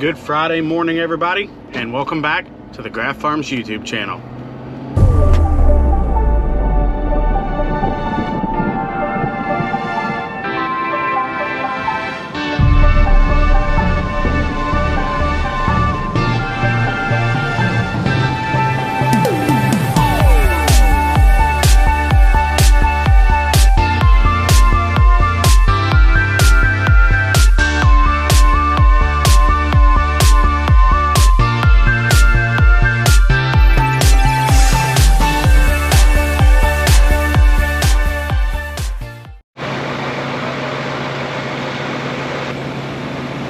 Good Friday morning, everybody, and welcome back to the Graff Farms YouTube channel.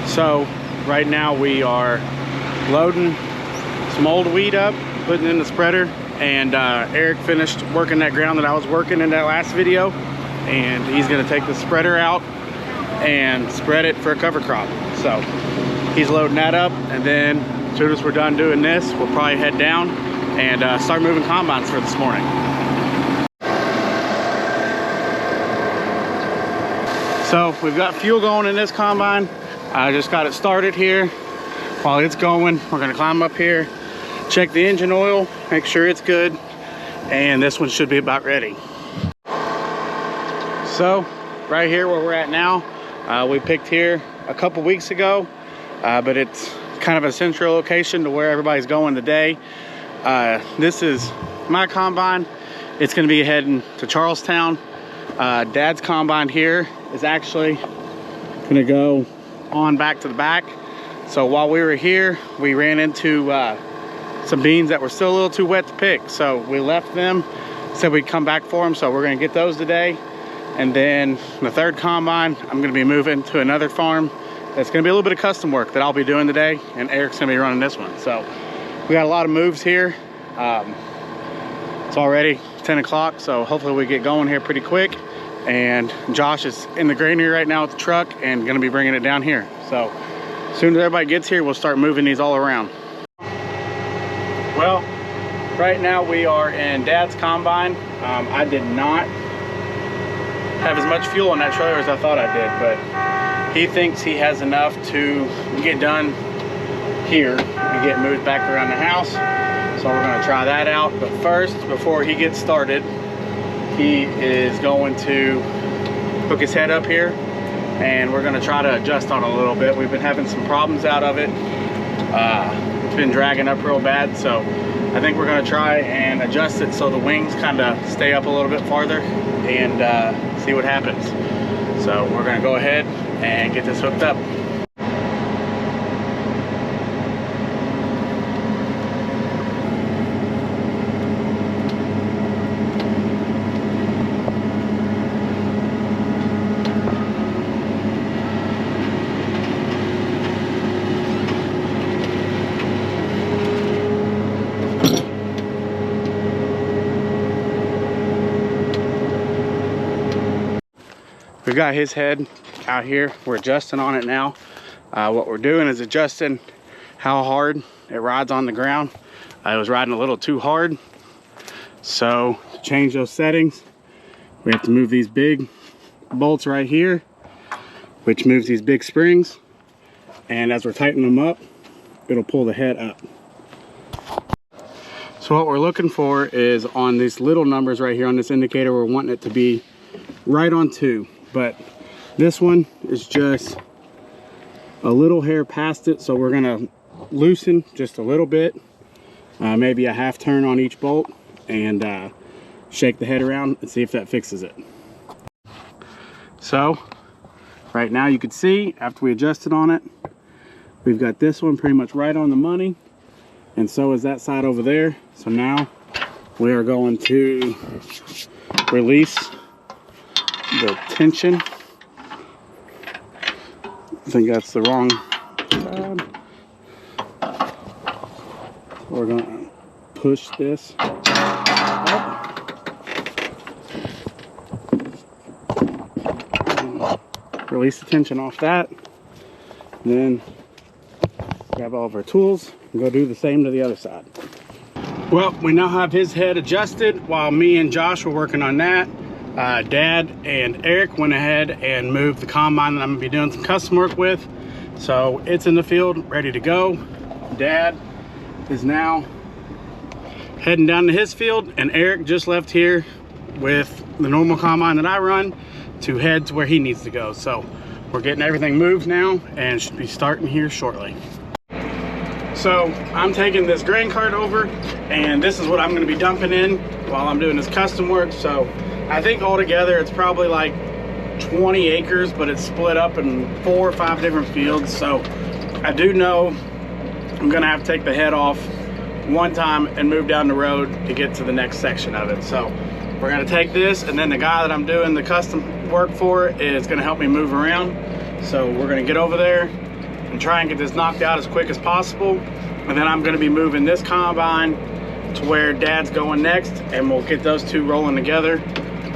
So right now we are loading some old wheat up, putting in the spreader, and Eric finished working that ground that I was working in that last video, and he's gonna take the spreader out and spread it for a cover crop. So he's loading that up, and then as soon as we're done doing this, we'll probably head down and start moving combines for this morning. So we've got fuel going in this combine. I just got it started here. While it's going, we're gonna climb up here, check the engine oil, make sure it's good, and this one should be about ready. So right here where we're at now, we picked here a couple weeks ago, but it's kind of a central location to where everybody's going today. This is my combine. It's gonna be heading to Charlestown. Dad's combine here is actually gonna go on back to the back. So while we were here, we ran into some beans that were still a little too wet to pick, so we left them, said we'd come back for them. So we're gonna get those today, and then the third combine I'm gonna be moving to another farm that's gonna be a little bit of custom work that I'll be doing today, and Eric's gonna be running this one. So we got a lot of moves here. It's already 10 o'clock, so hopefully we get going here pretty quick. And Josh is in the granary right now with the truck and gonna be bringing it down here. So as soon as everybody gets here, we'll start moving these all around. Well, right now we are in Dad's combine. I did not have as much fuel on that trailer as I thought I did, but he thinks he has enough to get done here and get moved back around the house. So we're gonna try that out. But first, before he gets started, he is going to hook his head up here, and we're going to try to adjust on it a little bit. We've been having some problems out of it. It's been dragging up real bad, so I think we're going to try and adjust it so the wings kind of stay up a little bit farther and see what happens. So we're going to go ahead and get this hooked up. We've got his head out here. We're adjusting on it now. What we're doing is adjusting how hard it rides on the ground. It was riding a little too hard. So to change those settings, we have to move these big bolts right here, which moves these big springs. And as we're tightening them up, it'll pull the head up. So what we're looking for is on these little numbers right here on this indicator, we're wanting it to be right on 2. But this one is just a little hair past it, so we're gonna loosen just a little bit, maybe a half turn on each bolt, and shake the head around and see if that fixes it. So right now you can see after we adjusted on it, we've got this one pretty much right on the money, and so is that side over there. So now we are going to release the tension. I think that's the wrong side. We're gonna push this up. Release the tension off that. Then grab all of our tools and go do the same to the other side. Well, we now have his head adjusted while me and Josh were working on that. Dad and Eric went ahead and moved the combine that I'm gonna be doing some custom work with So it's in the field, ready to go. Dad is now heading down to his field, and Eric just left here with the normal combine that I run to head to where he needs to go. So we're getting everything moved now and should be starting here shortly. So I'm taking this grain cart over, and this is what I'm going to be dumping in while I'm doing this custom work. So I think altogether it's probably like 20 acres, but it's split up in 4 or 5 different fields. So I do know I'm going to have to take the head off one time and move down the road to get to the next section of it. So we're going to take this, and then the guy that I'm doing the custom work for is going to help me move around. So we're going to get over there and try and get this knocked out as quick as possible, and then I'm going to be moving this combine to where Dad's going next, and we'll get those two rolling together.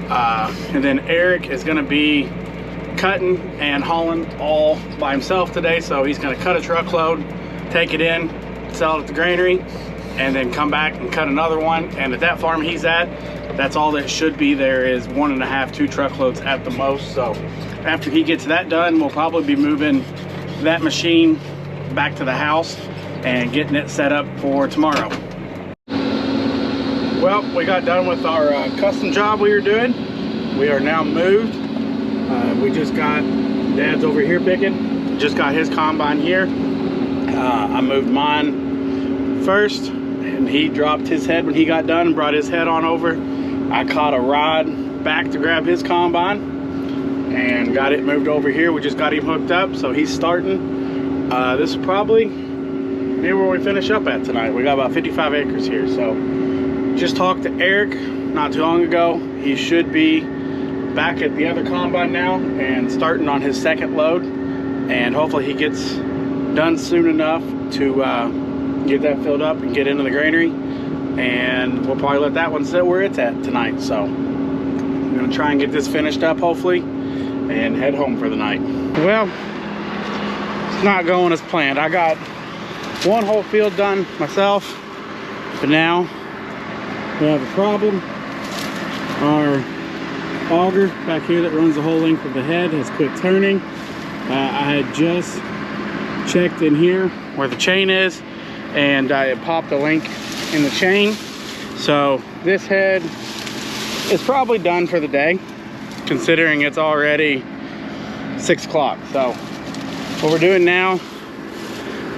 And then Eric is going to be cutting and hauling all by himself today. So he's going to cut a truckload, take it in, sell it at the granary, and then come back and cut another one. And at that farm he's at, that's all that should be there is 1.5 to 2 truckloads at the most. So after he gets that done, we'll probably be moving that machine back to the house and getting it set up for tomorrow. Well, we got done with our custom job we were doing. We are now moved. We just got, Dad's over here picking, just got his combine here. I moved mine first, and he dropped his head when he got done and brought his head on over. I caught a ride back to grab his combine and got it moved over here. We just got him hooked up, so he's starting. This is probably near where we finish up at tonight. We got about 55 acres here. So just talked to Eric not too long ago. He should be back at the other combine now and starting on his second load, and hopefully he gets done soon enough to get that filled up and get into the granary, and we'll probably let that one sit where it's at tonight. So I'm gonna try and get this finished up hopefully and head home for the night. Well, it's not going as planned. I got one whole field done myself, but now we have a problem. Our auger back here that runs the whole length of the head has quit turning. I had just checked in here where the chain is, and I had popped a link in the chain. So this head is probably done for the day, considering it's already 6 o'clock. So what we're doing now,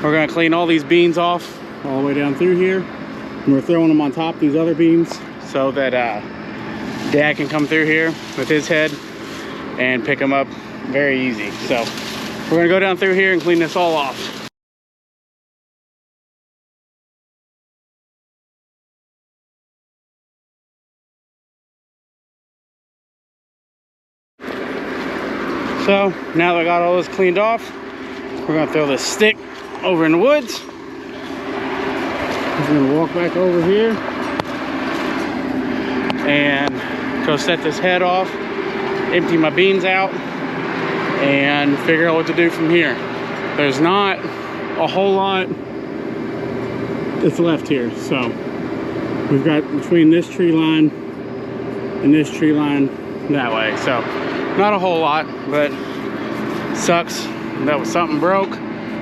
we're gonna clean all these beans off all the way down through here, and we're throwing them on top of these other beans so that Dad can come through here with his head and pick them up very easy. So we're gonna go down through here and clean this all off. So now that I got all this cleaned off, we're gonna throw this stick over in the woods. I'm gonna walk back over here and go set this head off, empty my beans out, and figure out what to do from here. There's not a whole lot that's left here. So we've got between this tree line and this tree line that way. So not a whole lot, but sucks that was something broke.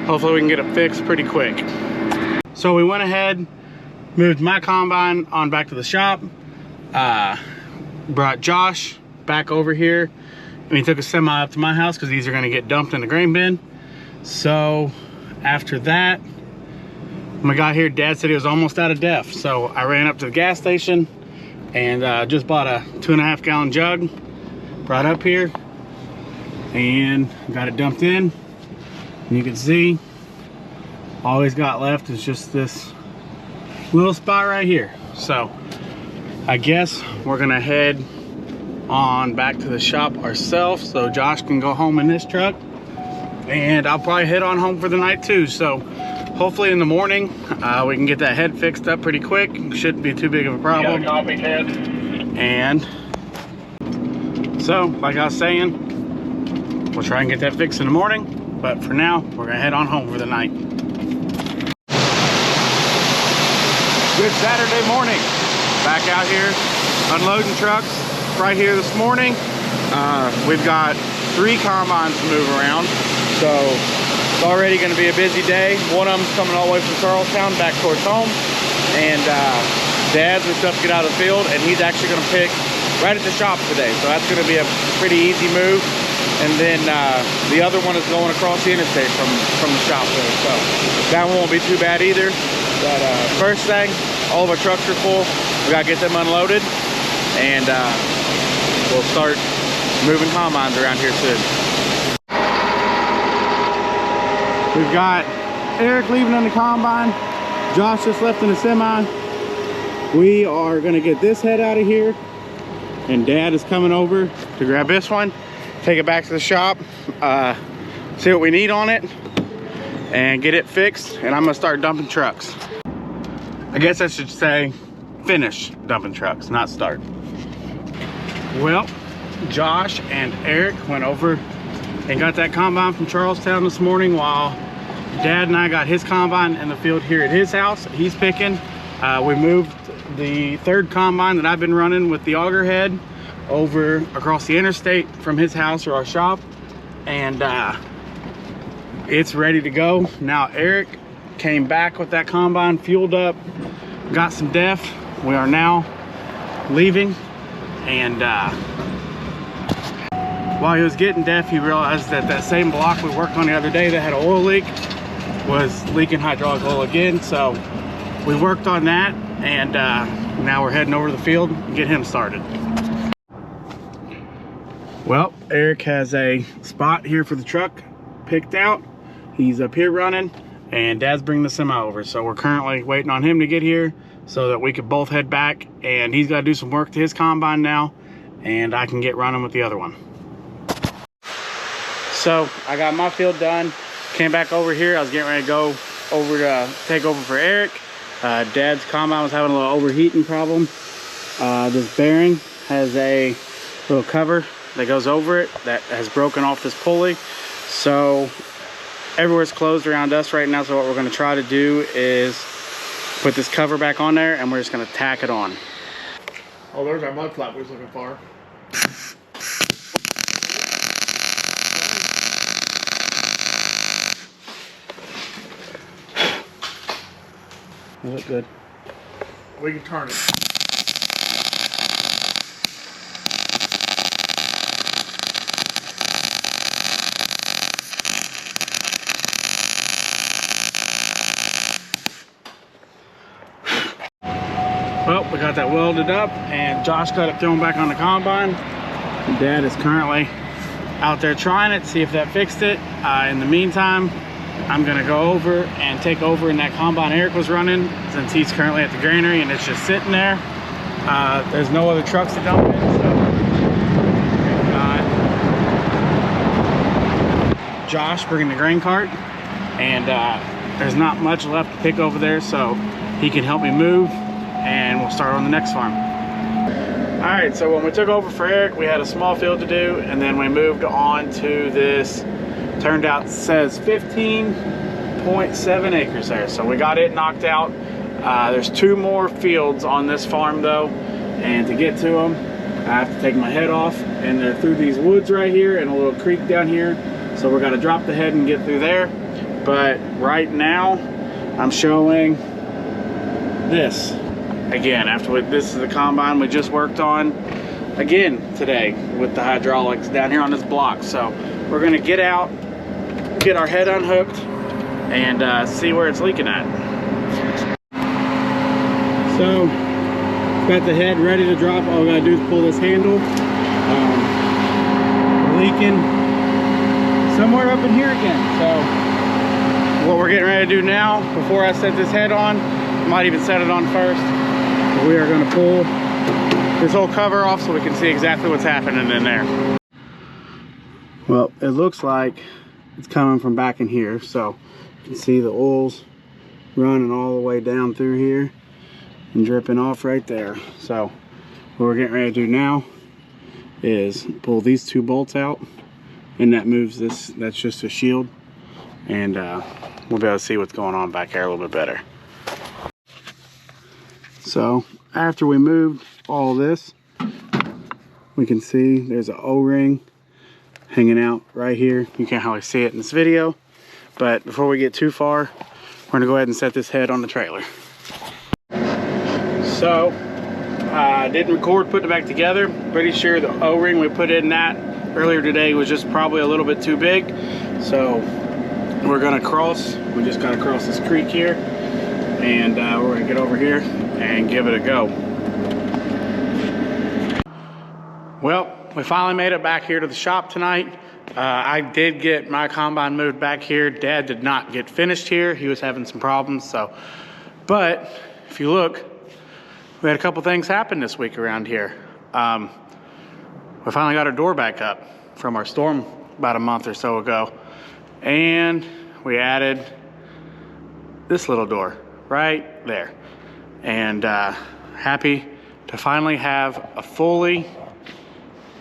Hopefully we can get it fixed pretty quick. So we went ahead, moved my combine on back to the shop, brought Josh back over here, and he took a semi up to my house because these are gonna get dumped in the grain bin. So after that, when I got here, Dad said he was almost out of DEF. So I ran up to the gas station and just bought a 2.5 gallon jug, brought up here and got it dumped in. And you can see all he's got left is just this little spot right here. So I guess we're gonna head on back to the shop ourselves so Josh can go home in this truck, and I'll probably head on home for the night too. So hopefully in the morning we can get that head fixed up pretty quick. Shouldn't be too big of a problem. Yeah, copy, Ted. And so like I was saying, we'll try and get that fixed in the morning, but for now we're gonna head on home for the night. Good Saturday morning. Back out here unloading trucks right here this morning. We've got 3 combines to move around, so It's already going to be a busy day. One of them's coming all the way from Charlestown back towards home, and Dad's and stuff get out of the field, and he's actually going to pick right at the shop today. So that's going to be a pretty easy move. And then the other one is going across the interstate from the shop there. So that one won't be too bad either. But first thing, all of our trucks are full. We got to get them unloaded, and we'll start moving combines around here soon. We've got Eric leaving on the combine. Josh just left in the semi. We are going to get this head out of here, and Dad is coming over to grab this one, take it back to the shop, see what we need on it, and get it fixed. And I'm gonna start dumping trucks. I guess I should say finish dumping trucks, not start. Well, Josh and Eric went over and got that combine from Charlestown this morning, while Dad and I got his combine in the field here at his house. He's picking. We moved the third combine that I've been running with the auger head over across the interstate from his house or our shop, and it's ready to go. Now Eric came back with that combine fueled up, got some def. We are now leaving, and while he was getting def, he realized that that same block we worked on the other day that had an oil leak was leaking hydraulic oil again. So we worked on that, and now we're heading over to the field and get him started. Well, Eric has a spot here for the truck picked out. He's up here running, and Dad's bringing the semi over. So we're currently waiting on him to get here so that we could both head back, and he's got to do some work to his combine now, and I can get running with the other one. So I got my field done, came back over here. I was getting ready to go over to take over for Eric. Dad's combine was having a little overheating problem. This bearing has a little cover that goes over it that has broken off this pulley. So everywhere's closed around us right now. So what we're going to try to do is put this cover back on there, and we're just going to tack it on. Oh, there's our mud flap we was looking for. They look good. We can turn it. Well, we got that welded up, and Josh got it thrown back on the combine. Dad is currently out there trying it, see if that fixed it. In the meantime, I'm gonna go over and take over in that combine Eric was running, since he's currently at the granary and it's just sitting there. There's no other trucks to dump in, so we've got Josh bringing the grain cart, and there's not much left to pick over there, so he can help me move, and we'll start on the next farm. All right, so when we took over for Eric, we had a small field to do, and then we moved on to this, turned out says 15.7 acres there. So we got it knocked out. There's 2 more fields on this farm though, and to get to them, I have to take my head off, and they're through these woods right here and a little creek down here. So we're gonna drop the head and get through there. But right now, I'm showing this. Again, this is the combine we just worked on again today with the hydraulics down here on this block. So we're gonna get out, get our head unhooked, and see where it's leaking at. So got the head ready to drop. All we gotta do is pull this handle. We're leaking somewhere up in here again. So what we're getting ready to do now, before I set this head on, I might even set it on first. We are going to pull this whole cover off so we can see exactly what's happening in there. Well, it looks like it's coming from back in here, so you can see the oil's running all the way down through here and dripping off right there. So what we're getting ready to do now is pull these 2 bolts out, and that moves this. That's just a shield, and we'll be able to see what's going on back there a little bit better. So after we moved all this, we can see there's an O-ring hanging out right here. You can't hardly see it in this video, But before we get too far, we're gonna go ahead and set this head on the trailer. So, I didn't record putting it back together. Pretty sure the O-ring we put in that earlier today was just probably a little bit too big. So, we're gonna cross. We just gotta cross this creek here. And we're gonna get over here and give it a go. Well, we finally made it back here to the shop tonight. I did get my combine moved back here. Dad did not get finished here. He was having some problems, so. But if you look, we had a couple things happen this week around here. We finally got our door back up from our storm about a month or so ago. And we added this little door right there. And happy to finally have a fully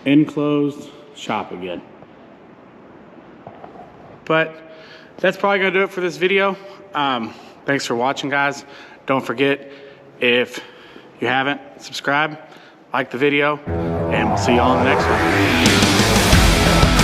enclosed shop again. But that's probably gonna do it for this video. Thanks for watching, guys. Don't forget, if you haven't, subscribe, like the video, and we'll see you all in the next one.